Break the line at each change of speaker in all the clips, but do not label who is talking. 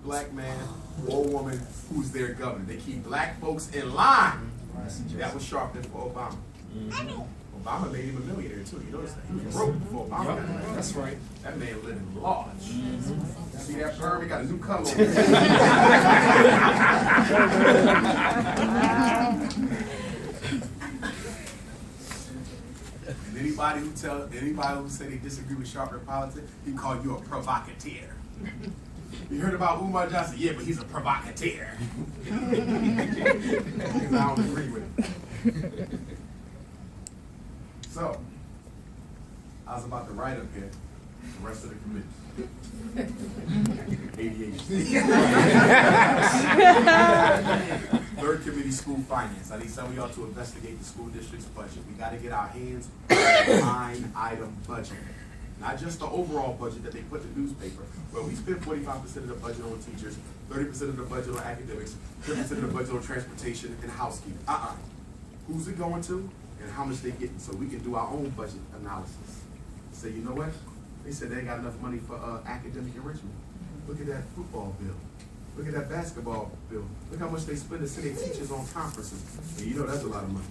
black man or woman who's their governor. They keep black folks in line. That was sharpening for Obama. Obama made him a millionaire too. You notice that? He was broke before Obama got elected. That's right. That man living large. See that perm? He got a new color. And anybody who say they disagree with sharpening politics, he call you a provocateur. You heard about Umar Johnson? Yeah, but he's a provocateur. I don't agree with him. So, I was about to write up here the rest of the committee. ADHD. Third committee, school finance. I need some of y'all to investigate the school district's budget. We got to get our hands on the line item budget. Not just the overall budget that they put in the newspaper, where we spend 45% of the budget on teachers, 30% of the budget on academics, 30% of the budget on transportation and housekeeping. Who's it going to and how much they getting, so we can do our own budget analysis. Say, you know what? They said they ain't got enough money for academic enrichment. Look at that football bill. Look at that basketball bill. Look how much they spend to send their teachers on conferences. And you know that's a lot of money.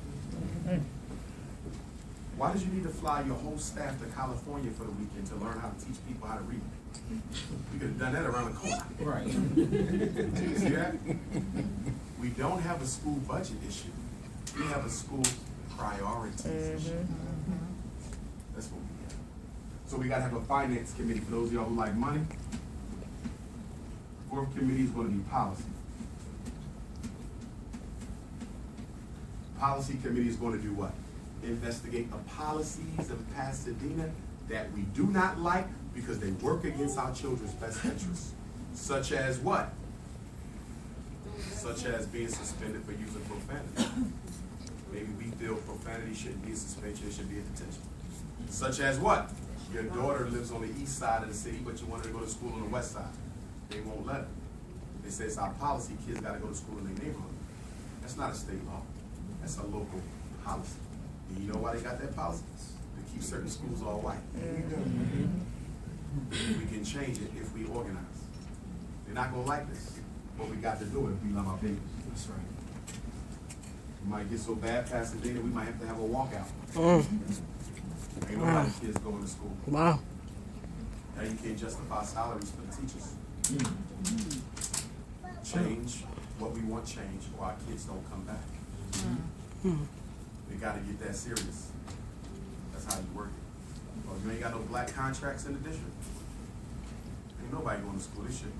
Why did you need to fly your whole staff to California for the weekend to learn how to teach people how to read? You could have done that around the corner. Right. You see that? We don't have a school budget issue. We have a school priorities issue. That's what we have. So we got to have a finance committee for those of y'all who like money. Fourth committee is going to be policy. Policy committee is going to do what? Investigate the policies of Pasadena that we do not like because they work against our children's best interests. Such as what? Such as being suspended for using profanity. Maybe we feel profanity shouldn't be a suspension, it should be a detention. Such as what? Your daughter lives on the east side of the city, but you want her to go to school on the west side. They won't let her. They say it's our policy, kids got to go to school in their neighborhood. That's not a state law. That's a local policy. And you know why they got that policy? To keep certain schools all white. We can change it if we organize. They're not going to like this, but we got to do it if we love our babies. That's right. It might get so bad, Pasadena, we might have to have a walkout. Ain't nobody kids going to school. Wow. Now you can't justify salaries for the teachers. Change what we want changed, or our kids don't come back. We got to get that serious. That's how you work it. Well, you ain't got no black contracts in the district. Ain't nobody going to school this year.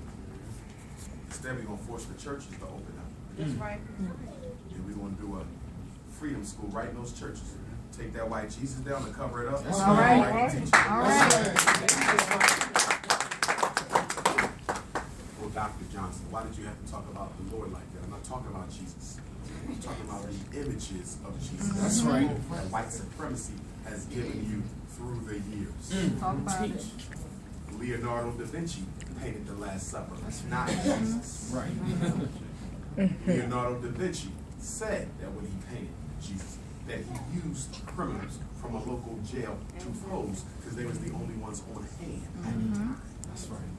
Instead, we're going to force the churches to open up. That's right. And we're going to do a freedom school right in those churches. Take that white Jesus down and cover it up. That's all right. All right. Well, Dr. Johnson, why did you have to talk about the Lord like that? I'm not talking about Jesus. I'm talking about the images of Jesus. That's right. That white supremacy has given you through the years. Talk about it. Leonardo da Vinci painted the Last Supper. That's not Jesus. Right. Leonardo da Vinci said that when he painted Jesus, that he used criminals from a local jail to pose because they was the only ones on hand at the time. That's right.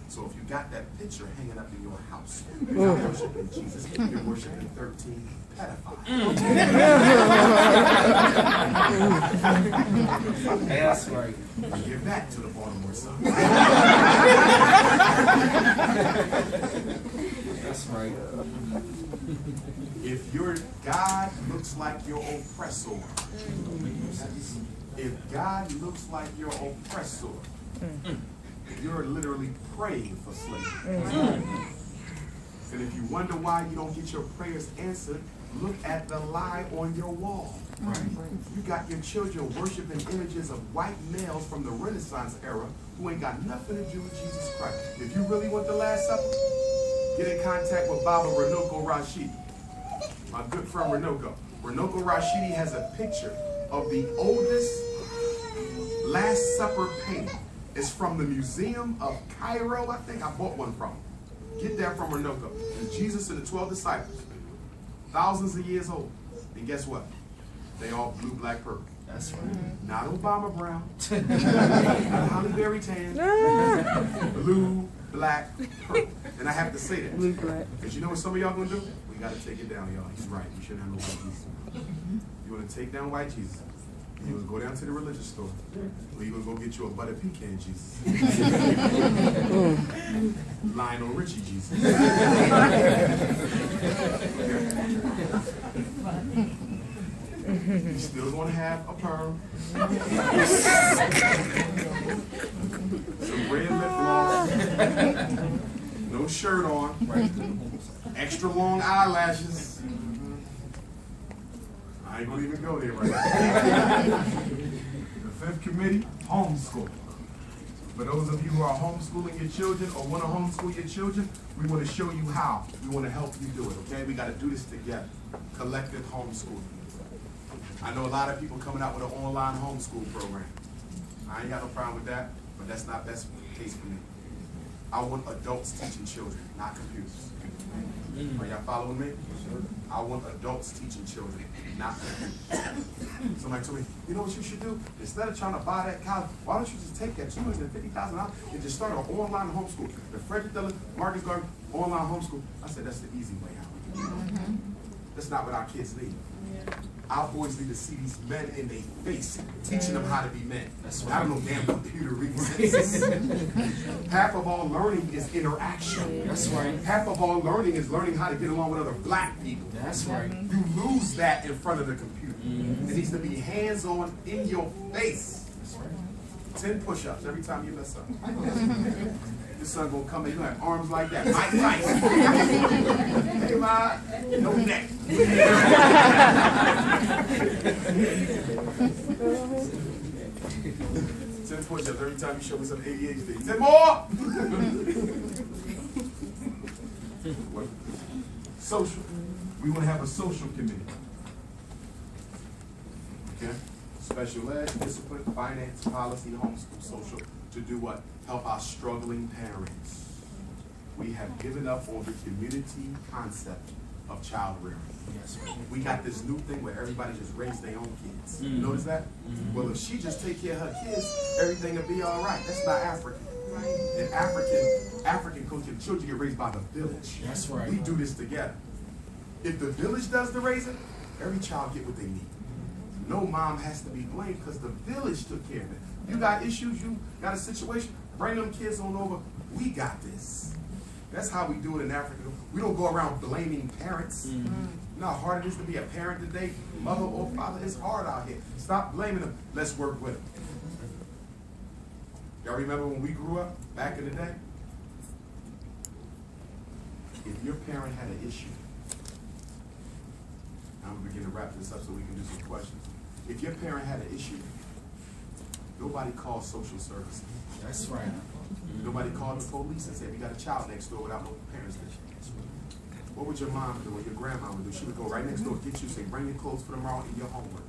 So if you got that picture hanging up in your house, you're not worshiping Jesus, you're worshiping 13 pedophiles. That's right. Give that to the Baltimore Sun. That's right. If your God looks like your oppressor, if God looks like your oppressor, you're literally praying for slavery. And if you wonder why you don't get your prayers answered, look at the lie on your wall. You got your children worshiping images of white males from the Renaissance era who ain't got nothing to do with Jesus Christ. If you really want the Last Supper, get in contact with Baba Renoko Rashidi, my good friend Renoko. Renoko Rashidi has a picture of the oldest Last Supper painting. It's from the Museum of Cairo, I think. I bought one from him. Get that from Renoko. It's Jesus and the 12 disciples. Thousands of years old. And guess what? They all blue, black, purple. That's right. Not Obama brown. Not Holly Berry tan. Blue, black, purple. And I have to say that. Because you know what some of y'all going to do? We got to take it down, y'all. He's right. We shouldn't have no white Jesus. You want to take down white Jesus? You want to go down to the religious store? Or you going to go get you a butter pecan Jesus? Lionel Richie Jesus. You still going to have a perm. Some red lip gloss. No shirt on. Extra long eyelashes. I ain't gonna even go there right now. The fifth committee, homeschool. For those of you who are homeschooling your children or want to homeschool your children, we want to show you how. We want to help you do it, okay? We got to do this together. Collective homeschooling. I know a lot of people coming out with an online homeschool program. I ain't got no problem with that, but that's not best case for me. I want adults teaching children, not computers. Are y'all following me? I want adults teaching children, not computers. Somebody told me, you know what you should do? Instead of trying to buy that college, why don't you just take that $250,000 and just start an online homeschool? The Frederick Dillon, Marcus Garvey, online homeschool. I said, that's the easy way out. That's not what our kids need. Our boys need to see these men in their face, teaching them how to be men. That's right. I don't know damn computer reasons. Half of all learning is interaction. That's right. Half of all learning is learning how to get along with other black people. That's right. You lose that in front of the computer. It needs to be hands-on in your face. That's right. 10 push-ups every time you mess up. This son gonna come in, you have arms like that. Mike Tyson. Hey, Ma, no neck. 10 push-ups every time you show me some ADHD. 10 more! Social. We want to have a social committee. Okay? Special ed, discipline, finance, policy, homeschool, social. To do what? Help our struggling parents. We have given up on the community concept of child rearing. Yes. We got this new thing where everybody just raise their own kids. You notice that? Well, if she just take care of her kids, everything will be all right. That's not African. In African culture, children get raised by the village. That's right. We do this together. If the village does the raising, every child get what they need. No mom has to be blamed because the village took care of it. You got issues, you got a situation, bring them kids on over. We got this. That's how we do it in Africa. We don't go around blaming parents. You know how hard it is to be a parent today? Mother or father, it's hard out here. Stop blaming them. Let's work with them. Y'all remember when we grew up back in the day? If your parent had an issue, I'm going to begin to wrap this up so we can do some questions. If your parent had an issue, nobody called social services. That's right. Nobody called the police and said, we got a child next door without no parents there. What would your mom do or your grandma would do? She would go right next door, get you, say, bring your clothes for tomorrow and your homework.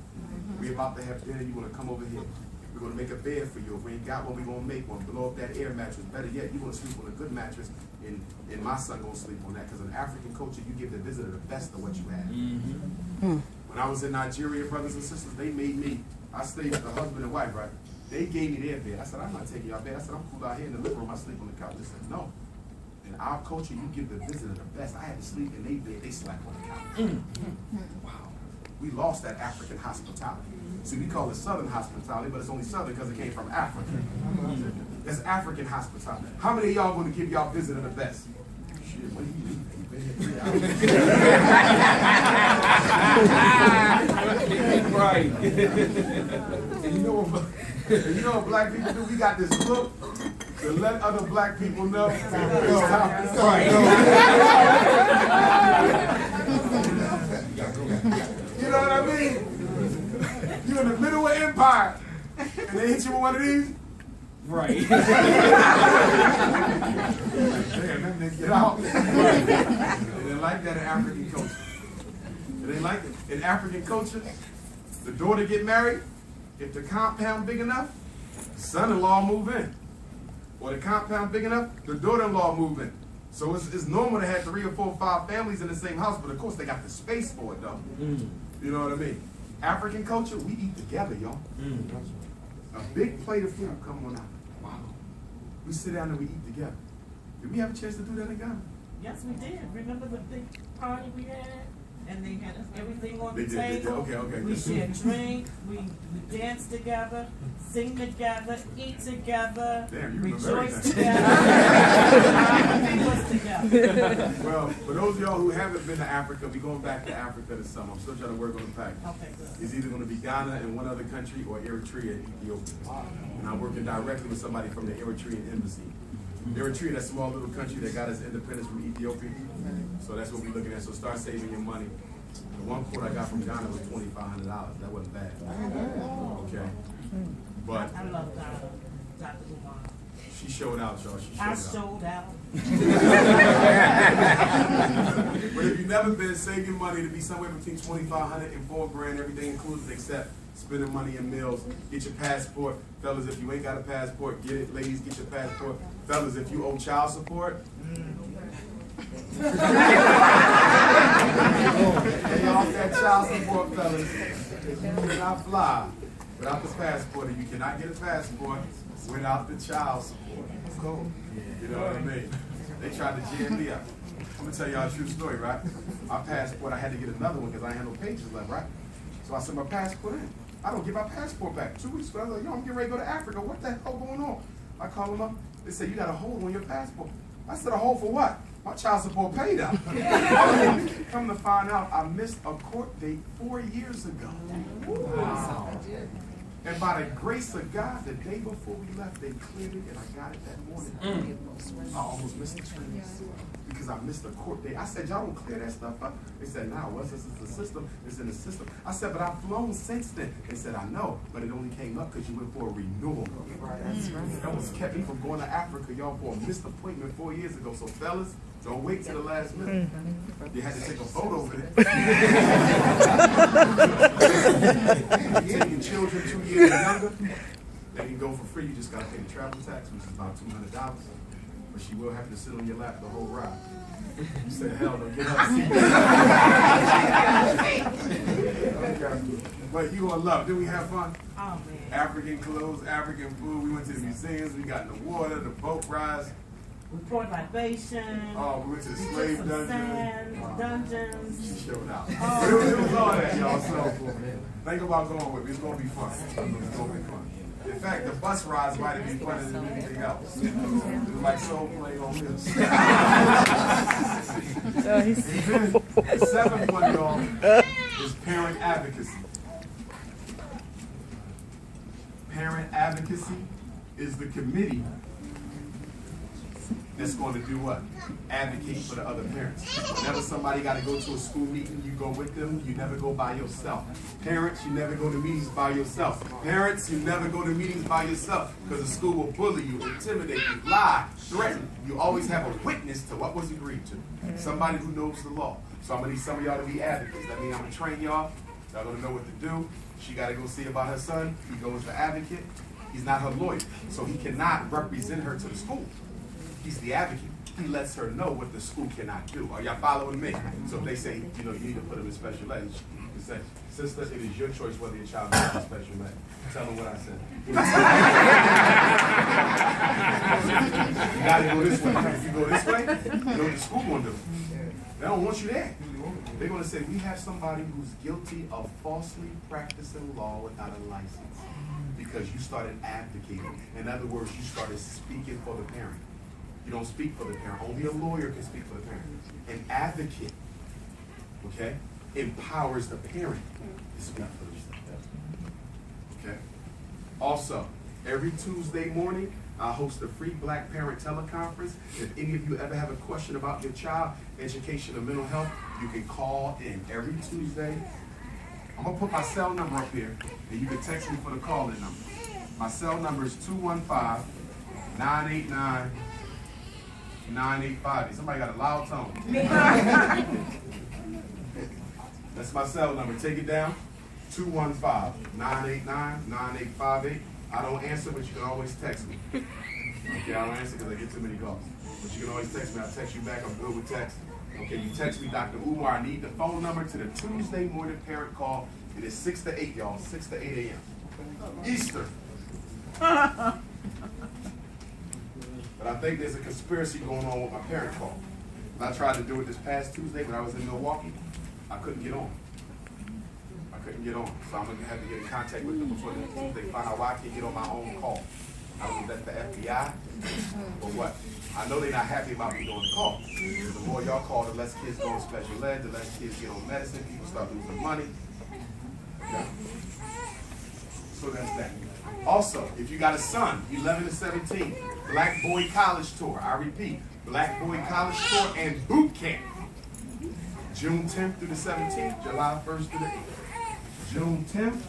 We're about to have dinner, you want to come over here. We're going to make a bed for you. If we ain't got one, we're going to make one. Blow up that air mattress. Better yet, you're going to sleep on a good mattress, and my son going to sleep on that. Because in African culture, you give the visitor the best of what you have. When I was in Nigeria, brothers and sisters, they made me, I stayed with the husband and wife, right? They gave me their bed. I said, I'm not taking your bed. I said, I'm cool out here in the living room. I sleep on the couch. They said, no. In our culture, you give the visitor the best. I had to sleep in their bed. They slept on the couch. Wow. We lost that African hospitality. See, we call it Southern hospitality, but it's only Southern because it came from Africa. That's African hospitality. How many of y'all going to give y'all visitor the best? Shit, what do you do? You've been here 3 hours. Right. And you know what black people do? We got this look to let other black people know. It's time. You know what I mean? You're in the middle of empire, and they hit you with one of these. Right. Damn, that nigga get out. They didn't like that in African culture. They didn't like it. In African culture, the daughter get married, if the compound big enough, the son-in-law move in. Or the compound big enough, the daughter-in-law move in. So it's normal to have 3 or 4 or 5 families in the same house, but of course they got the space for it though. You know what I mean? African culture, we eat together, y'all. A big plate of food come on out. Wow. We sit down and we eat together. Did we have a chance to do that in Ghana?
Yes, we did. Remember the big party we had? And they had everything on the
They
table.
did. Okay.
We shared drink, we danced together, sing together, eat together,
Damn, you
rejoice
everything.
together. Everything was together.
Well, for those of y'all who haven't been to Africa, we're going back to Africa this summer. I'm still trying to work on the package.
Okay, good.
It's either going to be Ghana and one other country or Eritrea and Ethiopia. And I'm working directly with somebody from the Eritrean embassy. Eritrea, that small little country that got its independence from Ethiopia. So that's what we're looking at. So start saving your money. The one quote I got from Ghana was $2,500. That wasn't bad. Okay. But
I love Dr. Umar.
she showed out, y'all. She
I
showed out.
showed out.
But if you've never been, save your money to be somewhere between $2,500 and $4,000, everything included except spending money in meals. Get your passport. Fellas, if you ain't got a passport, get it. Ladies, get your passport. Fellas, if you owe child support, pay off that child support, fellas. You cannot fly without the passport, and you cannot get a passport without the child support. You know what I mean? They tried to jam me up. I'm gonna tell y'all a true story, right? My passport, I had to get another one because I had no pages left, right? So I sent my passport in. I don't get my passport back. 2 weeks ago, I was like, yo, I'm getting ready to go to Africa. What the hell going on? I call them up. They say, you got a hold on your passport. I said, a hold for what? My child support paid out. Come to find out, I missed a court date 4 years ago. Wow. And by the grace of God, the day before we left, they cleared it, and I got it that morning. I almost missed the train because I missed a court date. I said, y'all don't clear that stuff up? They said, nah, what's this? It's the system. It's in the system. I said, but I've flown since then. They said, I know, but it only came up because you went for a renewal. That's right. That was kept me from going to Africa, y'all, for a missed appointment 4 years ago. So fellas, don't wait till the last minute. You had to take a photo of it. Taking children 2 years and younger, they can go for free. You just got to pay the travel tax, which is about $200. But she will have to sit on your lap the whole ride. You said, hell no, get her a seat. But you gonna love it. Did we have fun?
Oh, man.
African clothes, African food. We went to the museums. We got in the water, the boat rides.
We poured libation.
Oh, we went to the slave dungeon.
Dungeons.
She showed out.
Oh.
But it was all that, y'all. So think about going with me. It's going to be fun. It's going to be fun. In fact, the bus rides might have been funner than anything else. It was like soul playing on this. The seventh one, y'all, is parent advocacy. Parent advocacy is the committee that's going to do what? Advocate for the other parents. Whenever somebody got to go to a school meeting, you go with them. You never go by yourself. Parents, you never go to meetings by yourself. Parents, you never go to meetings by yourself because the school will bully you, intimidate you, lie, threaten. You always have a witness to what was agreed to. Somebody who knows the law. So I'm going to need some of y'all to be advocates. That means I'm going to train y'all. Y'all going to know what to do. She got to go see about her son. He goes to advocate. He's not her lawyer. So he cannot represent her to the school. He's the advocate. He lets her know what the school cannot do. Are y'all following me? So if they say, you know, you need to put him in special ed, you can say, sister, it is your choice whether your child goes to special ed. Tell them what I said. You gotta go this way. If you go this way, you know what the school gonna do. They don't want you there. They're gonna say, we have somebody who's guilty of falsely practicing law without a license because you started advocating. In other words, you started speaking for the parent. You don't speak for the parent. Only a lawyer can speak for the parent. An advocate, okay, empowers the parent to speak for themselves. Okay? Also, every Tuesday morning, I host a free Black Parent teleconference. If any of you ever have a question about your child, education, or mental health, you can call in every Tuesday. I'm going to put my cell number up here, and you can text me for the call-in number. My cell number is 215-989-9850. Somebody got a loud tone. That's my cell number. Take it down. 215-989-9858. I don't answer, but you can always text me. Okay, I don't answer because I get too many calls. But you can always text me. I'll text you back. I'm good with text. Okay, you text me, Dr. Umar. I need the phone number to the Tuesday morning parent call. It is 6 to 8, y'all. 6 to 8 a.m. Easter. That's But I think there's a conspiracy going on with my parent call. And I tried to do it this past Tuesday when I was in Milwaukee. I couldn't get on. I couldn't get on. So I'm going to have to get in contact with them before they find out why I can't get on my own call. I don't know if that's the FBI or what. I know they're not happy about me doing the call. The more y'all call, the less kids go on special ed, the less kids get on medicine, people start losing money. Yeah. So that's that. Also, if you got a son, 11 to 17, Black Boy College Tour. I repeat, Black Boy College Tour and Boot Camp. June 10th through the 17th, July 1st through the 8th. June 10th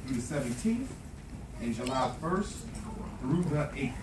through the 17th, and July 1st through the 8th.